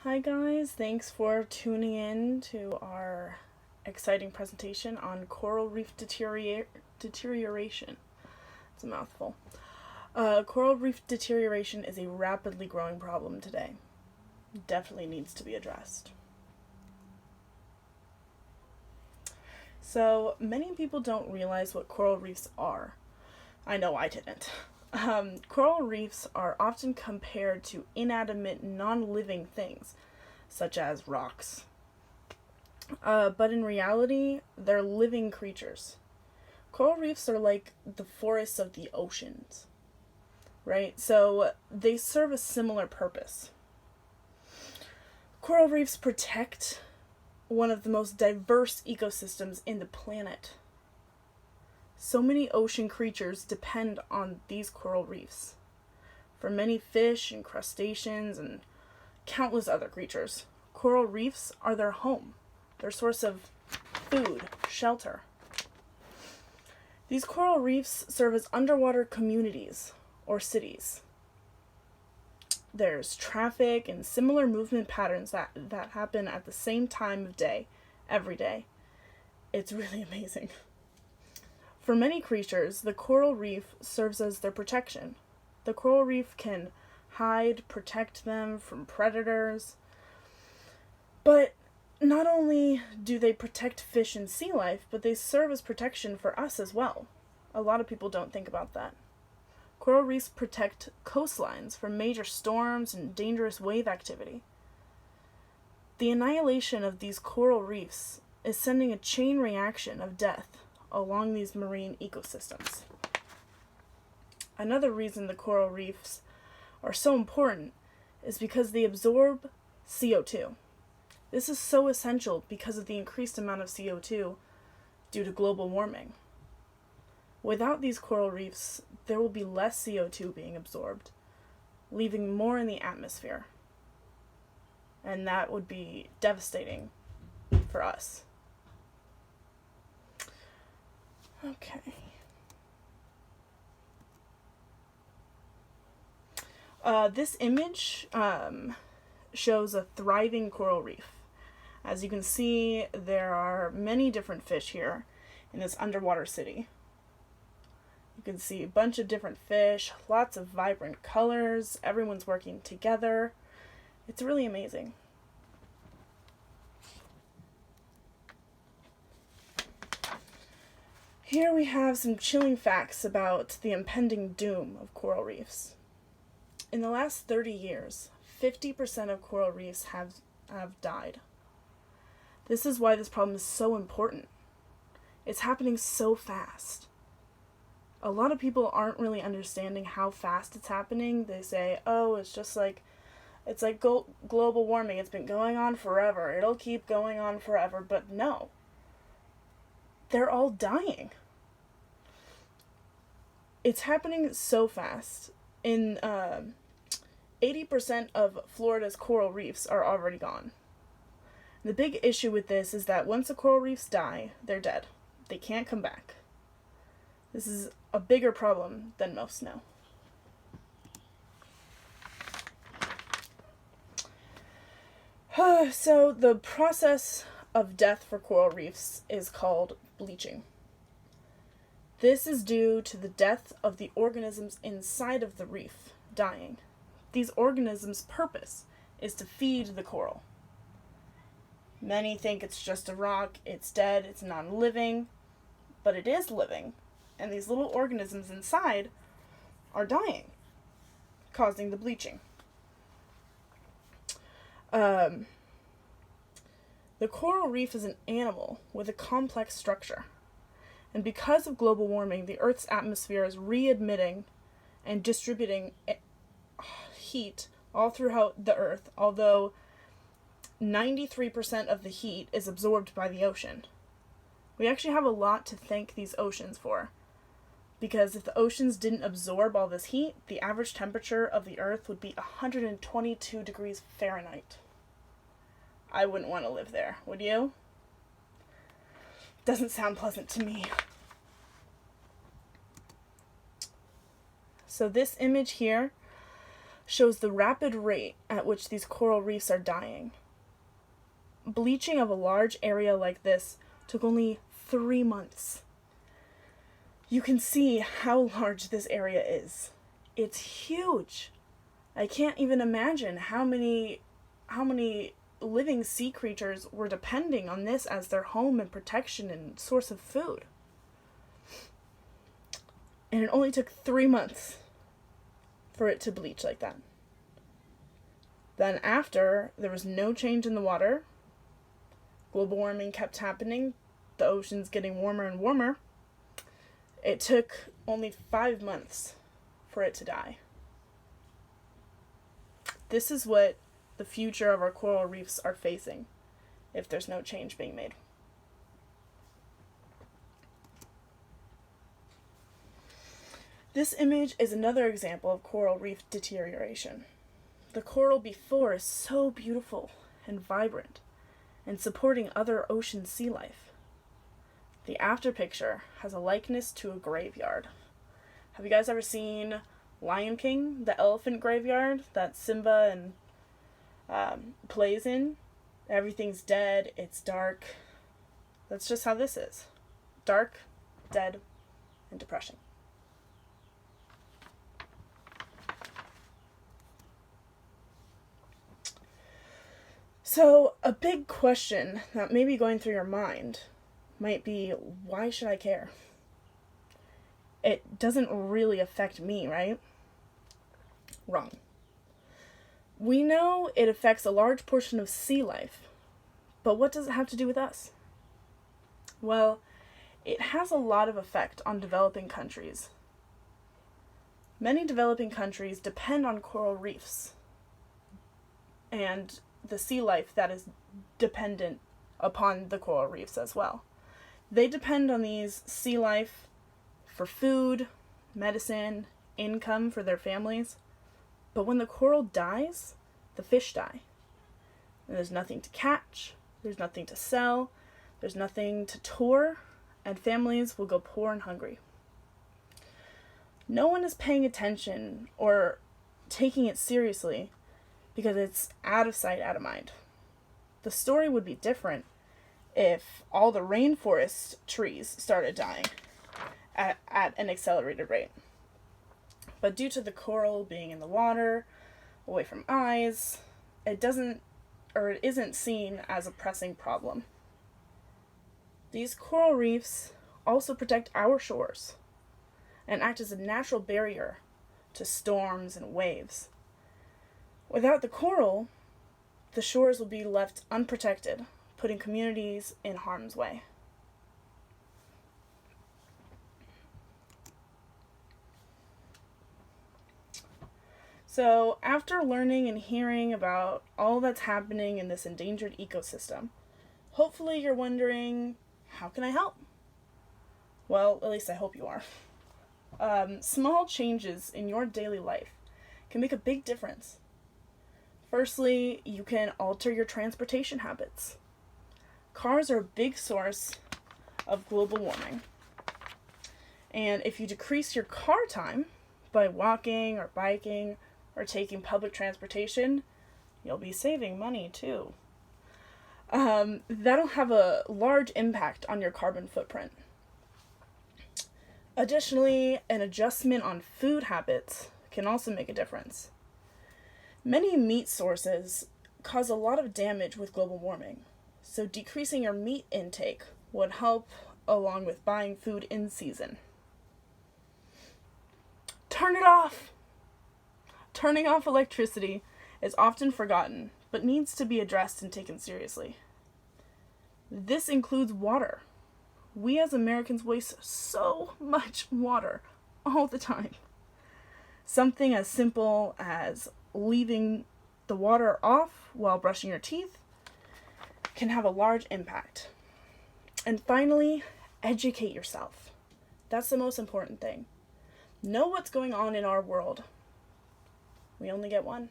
Hi guys, thanks for tuning in to our exciting presentation on coral reef deterioration. It's a mouthful. Coral reef deterioration is a rapidly growing problem today. It definitely needs to be addressed. So, many people don't realize what coral reefs are. I know I didn't. Coral reefs are often compared to inanimate, non-living things, such as rocks. But in reality, they're living creatures. Coral reefs are like the forests of the oceans, right? So they serve a similar purpose. Coral reefs protect one of the most diverse ecosystems in the planet. So many ocean creatures depend on these coral reefs. For many fish and crustaceans and countless other creatures, coral reefs are their home, their source of food, shelter. These coral reefs serve as underwater communities or cities. There's traffic and similar movement patterns that happen at the same time of day, every day. It's really amazing. For many creatures, the coral reef serves as their protection. The coral reef can hide, protect them from predators. But not only do they protect fish and sea life, but they serve as protection for us as well. A lot of people don't think about that. Coral reefs protect coastlines from major storms and dangerous wave activity. The annihilation of these coral reefs is sending a chain reaction of death along these marine ecosystems. Another reason the coral reefs are so important is because they absorb CO2. This is so essential because of the increased amount of CO2 due to global warming. Without these coral reefs, there will be less CO2 being absorbed, leaving more in the atmosphere. And that would be devastating for us. Okay. This image shows a thriving coral reef. As you can see, there are many different fish here in this underwater city. You can see a bunch of different fish, lots of vibrant colors, everyone's working together. It's really amazing. Here we have some chilling facts about the impending doom of coral reefs. In the last 30 years, 50% of coral reefs have died. This is why this problem is so important. It's happening so fast. A lot of people aren't really understanding how fast it's happening. They say, oh, it's like global warming. It's been going on forever. It'll keep going on forever. But no. They're all dying. It's happening so fast. In 80% of Florida's coral reefs are already gone. The big issue with this is that once the coral reefs die, they're dead. They can't come back. This is a bigger problem than most know. So the process of death for coral reefs is called bleaching. This is due to the death of the organisms inside of the reef dying. These organisms' purpose is to feed the coral. Many think it's just a rock, it's dead, it's non-living, but it is living, and these little organisms inside are dying, causing the bleaching. The coral reef is an animal with a complex structure, and because of global warming, the Earth's atmosphere is re-emitting and distributing heat all throughout the Earth, although 93% of the heat is absorbed by the ocean. We actually have a lot to thank these oceans for, because if the oceans didn't absorb all this heat, the average temperature of the Earth would be 122 degrees Fahrenheit. I wouldn't want to live there, would you? Doesn't sound pleasant to me. So this image here shows the rapid rate at which these coral reefs are dying. Bleaching of a large area like this took only 3 months. You can see how large this area is. It's huge. I can't even imagine how many living sea creatures were depending on this as their home and protection and source of food. And it only took 3 months for it to bleach like that. Then after, there was no change in the water. Global warming kept happening. The ocean's getting warmer and warmer. It took only 5 months for it to die. This is what the future of our coral reefs are facing if there's no change being made. This image is another example of coral reef deterioration. The coral before is so beautiful and vibrant and supporting other ocean sea life. The after picture has a likeness to a graveyard. Have you guys ever seen Lion King, the elephant graveyard that Simba and plays in? Everything's dead, it's dark. That's just how this is. Dark, dead, and depression. So, a big question that may be going through your mind might be, why should I care? It doesn't really affect me, right? Wrong. We know it affects a large portion of sea life, but what does it have to do with us? Well, it has a lot of effect on developing countries. Many developing countries depend on coral reefs and the sea life that is dependent upon the coral reefs as well. They depend on these sea life for food, medicine, income for their families. But when the coral dies, the fish die. And there's nothing to catch, there's nothing to sell, there's nothing to tour, and families will go poor and hungry. No one is paying attention or taking it seriously because it's out of sight, out of mind. The story would be different if all the rainforest trees started dying at an accelerated rate. But due to the coral being in the water, away from eyes, it isn't seen as a pressing problem. These coral reefs also protect our shores and act as a natural barrier to storms and waves. Without the coral, the shores will be left unprotected, putting communities in harm's way. So, after learning and hearing about all that's happening in this endangered ecosystem, hopefully you're wondering, how can I help? Well, at least I hope you are. Small changes in your daily life can make a big difference. Firstly, you can alter your transportation habits. Cars are a big source of global warming. And if you decrease your car time by walking or biking or taking public transportation, you'll be saving money too. That'll have a large impact on your carbon footprint. Additionally, an adjustment on food habits can also make a difference. Many meat sources cause a lot of damage with global warming, so decreasing your meat intake would help along with buying food in season. Turn it off! Turning off electricity is often forgotten, but needs to be addressed and taken seriously. This includes water. We as Americans waste so much water all the time. Something as simple as leaving the water off while brushing your teeth can have a large impact. And finally, educate yourself. That's the most important thing. Know what's going on in our world. We only get one.